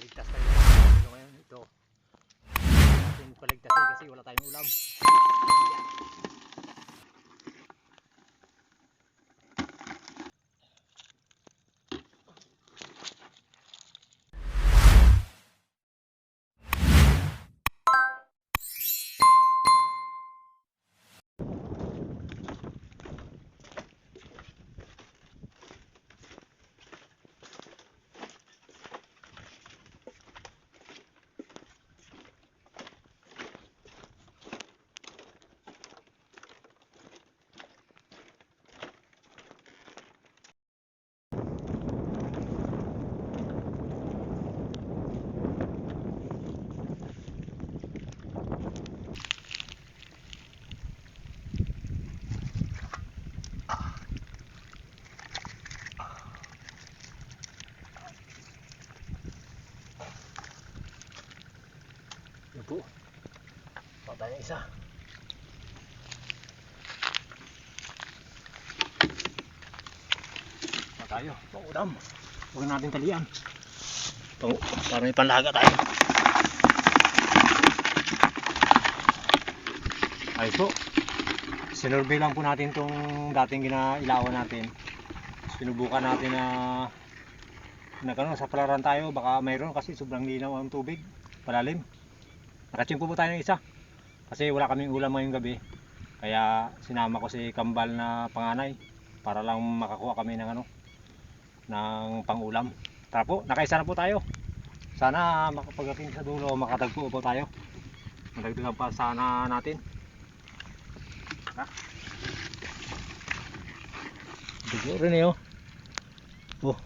Paligtas tayo pero ngayon ito natin paligtasin kasi wala tayong ulam. Yan po. Pa tayo isa. Pa tayo. Pang-ulam. Huwag natin talian. Ito, para may panlaga tayo. Ayos po. Sinurvey lang po natin itong dating ginailawan natin. Sinubukan natin na sa palaran tayo. Baka mayroon kasi sobrang linaw ang tubig. Palalim. Nakachimpo po tayo ng isa. Kasi wala kaming ulam ngayong gabi. Kaya sinama ko si Kambal na panganay. Para lang makakuha kami ng ng pang-ulam. Tara po, nakaisa na po tayo. Sana makapagdating sa dulo, makatagpo po tayo. Madagdagan pa sana natin. Ha? Dugo rin eh oh. Oh.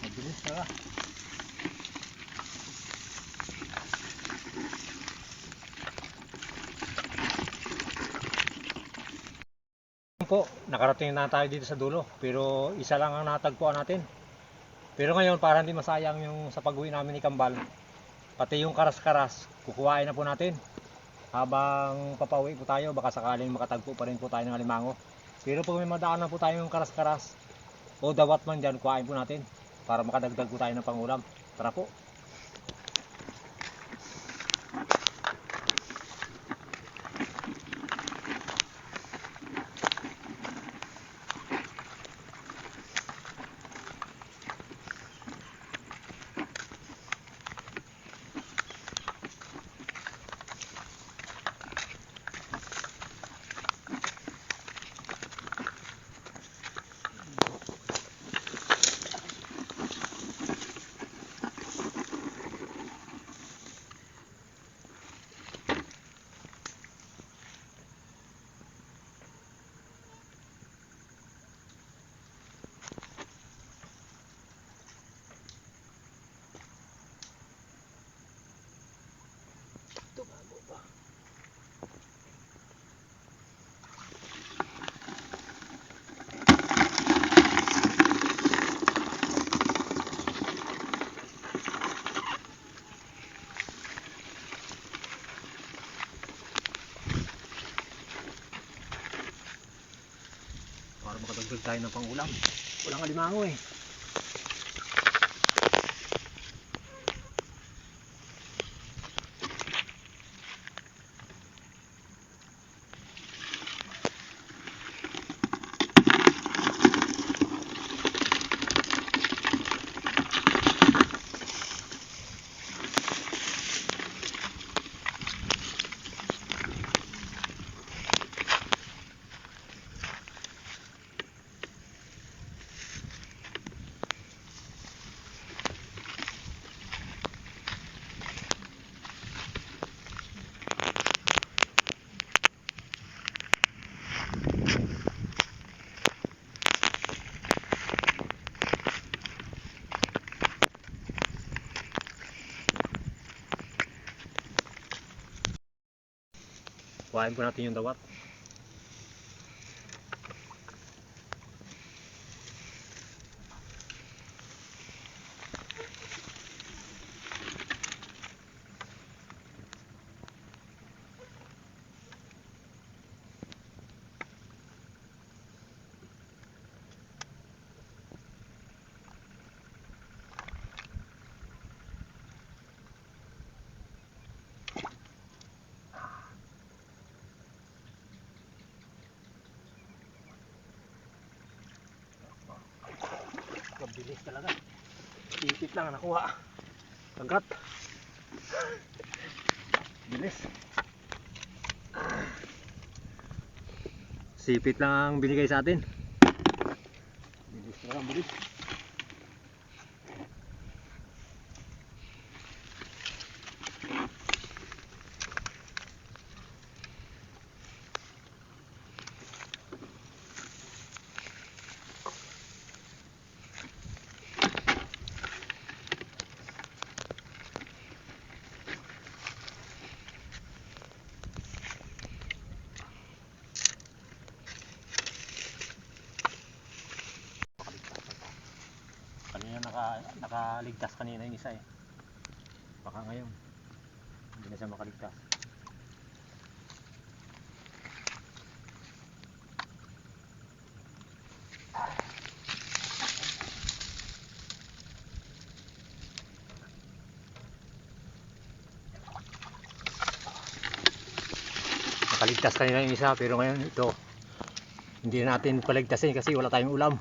Mabilis na. Po, nakarating na tayo dito sa dulo. Pero isa lang ang natagpuan natin. Pero ngayon, para hindi masayang yung sa pag-uwi namin ni Kambal, pati yung karas-karas, kukuhain na po natin. Habang papauwi po tayo, baka sakaling makatagpo pa rin po tayo ng alimango. Pero pag may madaan na po tayo yung karas-karas, o dawat man dyan, kuhain po natin. Para makadagdag po tayo ng pangulam. Tara po. Para makadagdag tayo ng pangulam. Walang alimango eh. Kuhain po natin yung dawat. talaga. Ipit lang nakuha. Kagat. Bilis. Sipit lang ang binigay sa atin. Bilis talaga, bilis. Kanina nakaligtas kanina yung isa eh. Baka ngayon hindi na siya makaligtas. Nakaligtas kanina yung isa pero ngayon ito hindi natin paligtasin kasi wala tayong ulam.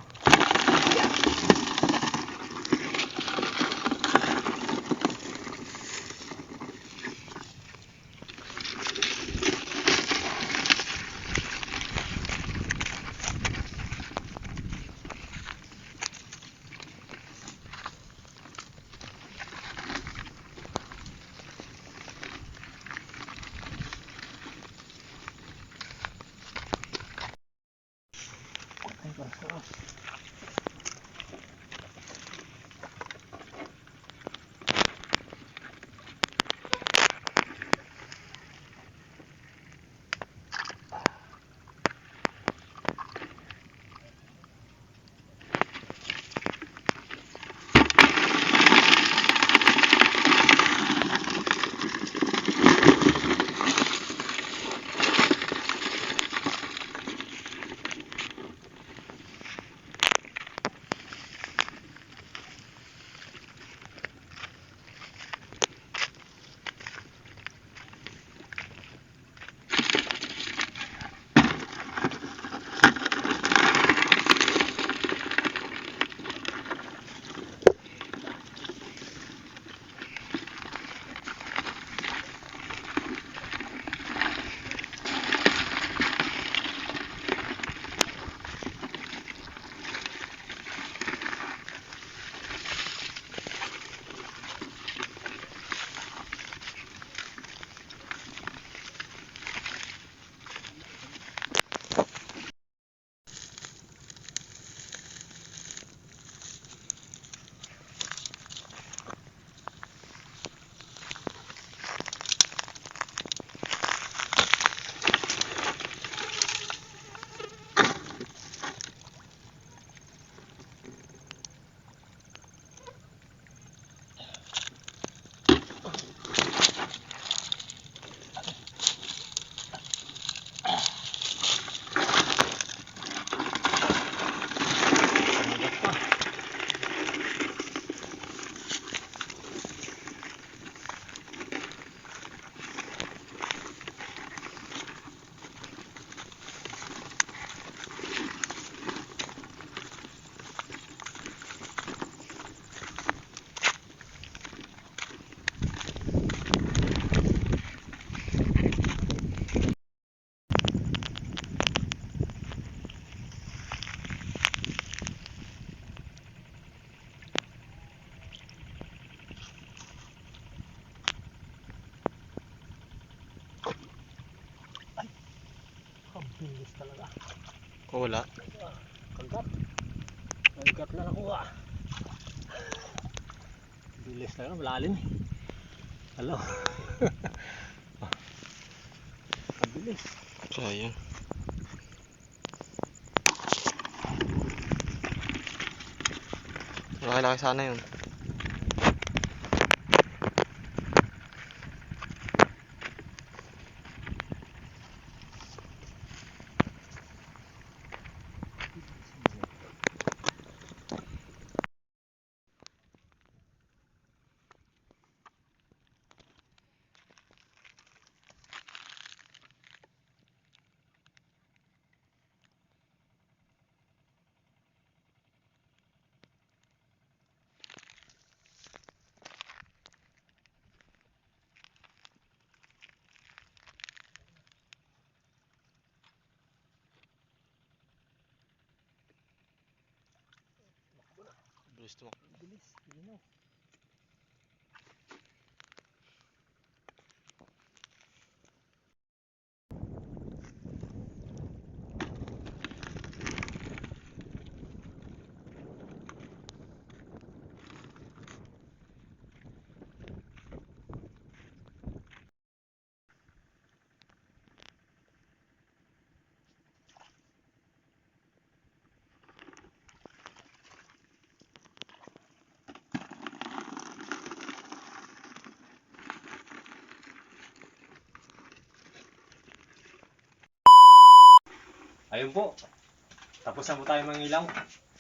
Bilis talaga. Wala. Kagat. Kagat na nakuha. Bilis talaga, malalim. Hello. Bilis. Sayang. Laki-laki sana yun. Gusto mo. Bilis, linaw. Ayun po. Tapos na po tayo mangilaw.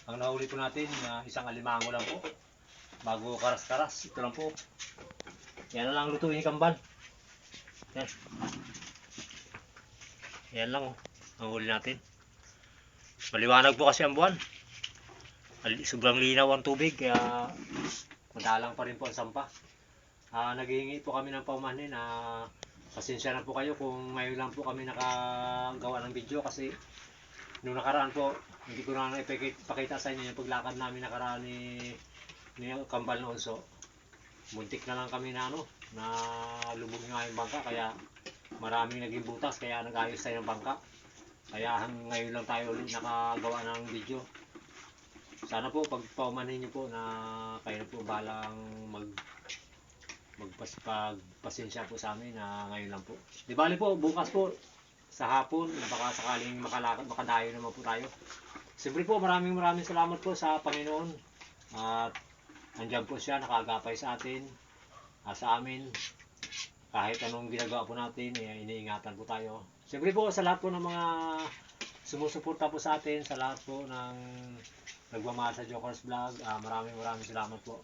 Ang nahuli po natin, isang alimango lang po. Bago karas-karas. Ito lang po. Yan na lang lutuin yung kambal. Yan. Yan lang oh. Ang huli natin. Maliwanag po kasi ang buwan. Sobrang linaw ang tubig. Kaya madalang pa rin po ang sampa. Naghihingi po kami ng paumanhin na pasensya na po kayo kung ngayon lang po kami nakagawa ng video kasi nung nakaraan po hindi ko na ipakita sa inyo yung paglakad namin nakaraan ni Kambal na Unso. Muntik na lang kami na lubog nga yung bangka kaya maraming naging butas kaya nag-ayos tayo ng bangka. Kaya ngayon lang tayo ulit nakagawa ng video. Sana po pagpaumanhin niyo po na kayo na po balang magpasensya po sa amin na ngayon lang po. Di bali po, bukas po sa hapon, baka sakaling makadayo naman po tayo. Siyempre po, maraming salamat po sa Panginoon. At andyan po siya, nakagapay sa atin, sa amin. Kahit anong ginagawa po natin, iniingatan po tayo. Siyempre po, sa lahat po ng mga sumusuporta po sa atin, sa lahat po ng nagmamahal sa Jokers Vlog, maraming salamat po.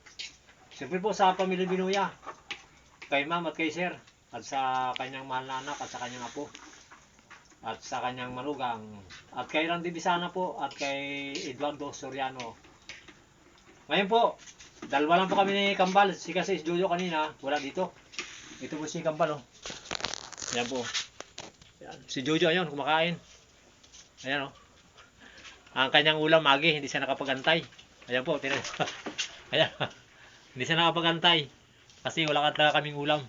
Siyempre po sa pamilya Binuya, kay ma'am at kay sir, at sa kanyang mahal na anak at sa kanyang apo, at sa kanyang manugang, at kay Randy Bisana po, at kay Eduardo Soriano. Ngayon po, dalawa lang po kami ni Kambal, si kasi si Jojo kanina, wala dito. Ito po si Kambal oh. Ayan po. Ayan. Si Jojo ayun, kumakain. Ayan oh. Ang kanyang ulam, magi, hindi siya nakapagantay. Ayan po, tinan. Ayan. Hindi siya nakapagantay. Kasi wala ka kaming ulam.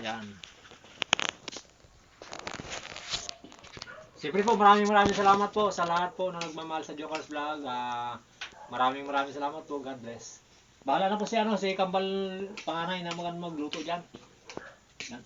Ayan. Siyempre po, maraming salamat po sa lahat po na nagmamahal sa Jokers Vlog. Maraming salamat po. God bless. Bahala na po si Kambal panganay na magluto dyan. Yan.